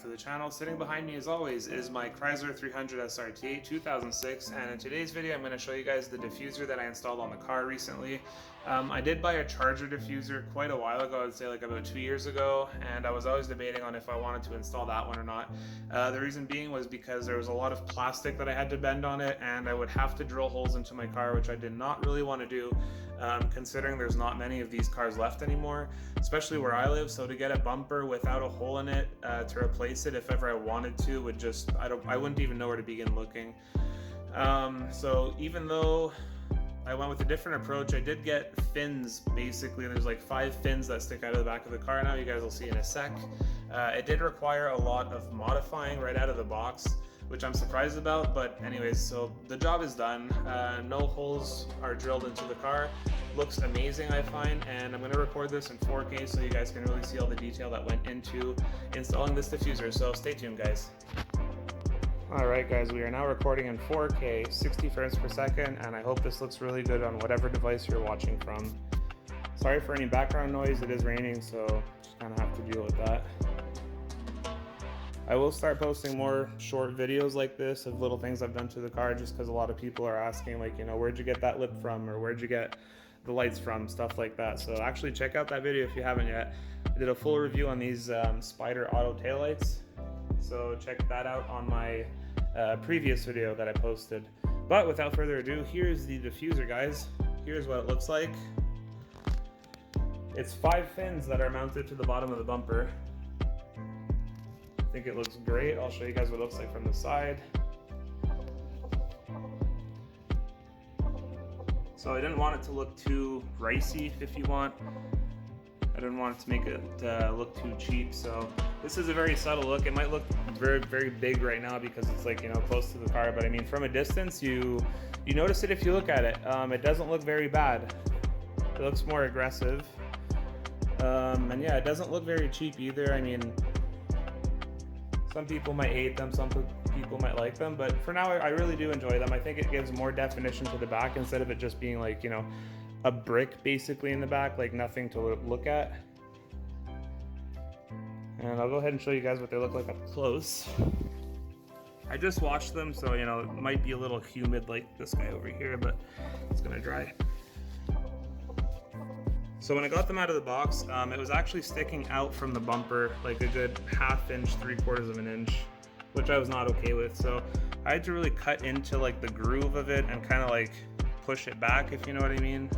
back to the channel. Sitting behind me as always is my Chrysler 300 SRT8 2006, and in today's video I'm going to show you guys the diffuser that I installed on the car recently. I did buy a charger diffuser quite a while ago, I'd say like about 2 years ago, and I was always debating on if I wanted to install that one or not. The reason being was because there was a lot of plastic that I had to bend on it, and I would have to drill holes into my car, which I did not really want to do, considering there's not many of these cars left anymore, especially where I live. So to get a bumper without a hole in it to replace it if ever I wanted to would just, I wouldn't even know where to begin looking. So even though I went with a different approach, I did get fins. Basically there's like 5 fins that stick out of the back of the car now, you guys will see in a sec. It did require a lot of modifying right out of the box, which I'm surprised about, but anyways, so the job is done. No holes are drilled into the car. Looks amazing, I find, and I'm going to record this in 4K so you guys can really see all the detail that went into installing this diffuser, so stay tuned, guys. Alright guys, we are now recording in 4K, 60 frames per second, and I hope this looks really good on whatever device you're watching from. Sorry for any background noise, it is raining, so just kind of have to deal with that. I will start posting more short videos like this of little things I've done to the car, just because a lot of people are asking, like, you know, where'd you get that lip from, or where'd you get the lights from, stuff like that. So actually check out that video if you haven't yet. I did a full review on these Spider auto taillights, so check that out on my previous video that I posted. But without further ado, here's the diffuser, guys. Here's what it looks like. It's 5 fins that are mounted to the bottom of the bumper. I think it looks great. I'll show you guys what it looks like from the side. So I didn't want it to look too ricey, if you want. I didn't want it to make it look too cheap. So this is a very subtle look. It might look very, very big right now because it's like, you know, close to the car. But I mean, from a distance, you notice it if you look at it. It doesn't look very bad. It looks more aggressive. And yeah, it doesn't look very cheap either. I mean, some people might hate them, some people might like them, but for now I really do enjoy them. I think it gives more definition to the back instead of it just being like, you know, a brick basically in the back, like nothing to look at. And I'll go ahead and show you guys what they look like up close. I just washed them, so you know, it might be a little humid like this guy over here, but it's gonna dry. So when I got them out of the box, it was actually sticking out from the bumper like a good 1/2 inch, 3/4 of an inch, which I was not okay with. So I had to really cut into like the groove of it and kind of like push it back, if you know what I mean.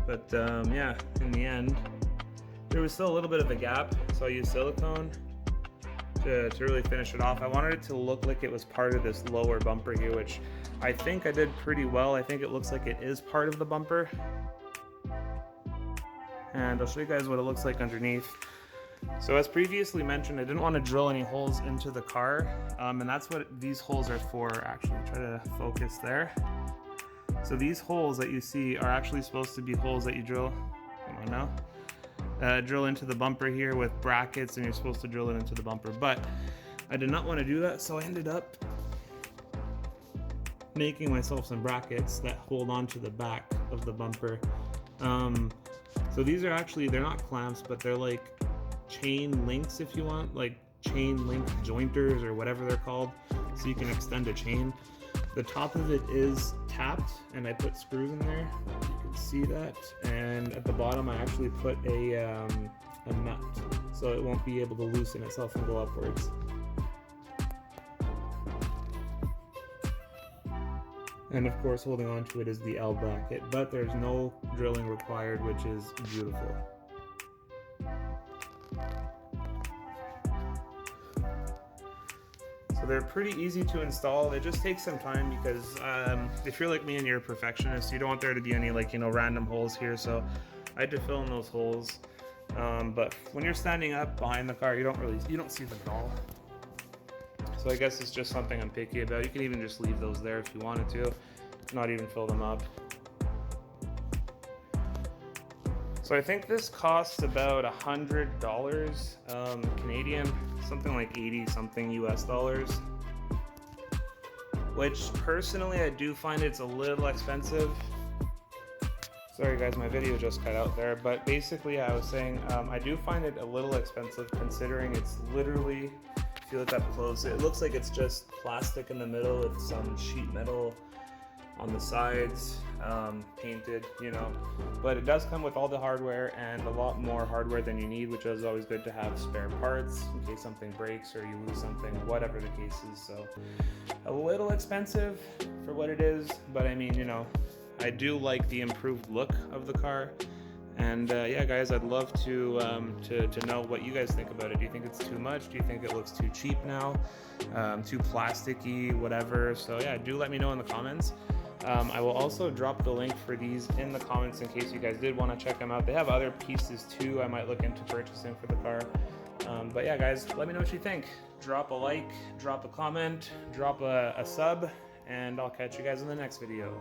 But yeah, in the end, there was still a little bit of a gap, so I used silicone to really finish it off. I wanted it to look like it was part of this lower bumper here, which I think I did pretty well. I think it looks like it is part of the bumper. And I'll show you guys what it looks like underneath. So as previously mentioned, I didn't want to drill any holes into the car, and that's what these holes are for. Actually, try to focus there. So these holes that you see are actually supposed to be holes that you drill, come on now, drill into the bumper here with brackets, and you're supposed to drill it into the bumper. But I did not want to do that, so I ended up making myself some brackets that hold on to the back of the bumper. So these are actually, they're not clamps, but they're like chain links, if you want, like chain link jointers or whatever they're called, so you can extend a chain. The top of it is tapped, and I put screws in there, you can see that, and at the bottom I actually put a nut, so it won't be able to loosen itself and go upwards. And of course, holding on to it is the L bracket, but there's no drilling required, which is beautiful. So they're pretty easy to install. They just take some time because if you're like me and you're a perfectionist, you don't want there to be any, like, you know, random holes here. So I had to fill in those holes. But when you're standing up behind the car, you don't see them at all. So I guess it's just something I'm picky about. You can even just leave those there if you wanted to, not even fill them up. So I think this costs about $100 Canadian, something like 80 something US dollars, which personally I do find it's a little expensive. Sorry guys, my video just cut out there, but basically I was saying I do find it a little expensive considering it's literally, if you look up close, it looks like it's just plastic in the middle with some sheet metal on the sides, painted, you know, but it does come with all the hardware and a lot more hardware than you need, which is always good to have spare parts in case something breaks or you lose something, whatever the case is. So a little expensive for what it is, but I mean, you know, I do like the improved look of the car. And yeah, guys, I'd love to know what you guys think about it. Do you think it's too much? Do you think it looks too cheap now? Too plasticky, whatever? So yeah, do let me know in the comments. I will also drop the link for these in the comments in case you guys did want to check them out. They have other pieces too I might look into purchasing for the car. But yeah, guys, let me know what you think. Drop a like, drop a comment, drop a sub, and I'll catch you guys in the next video.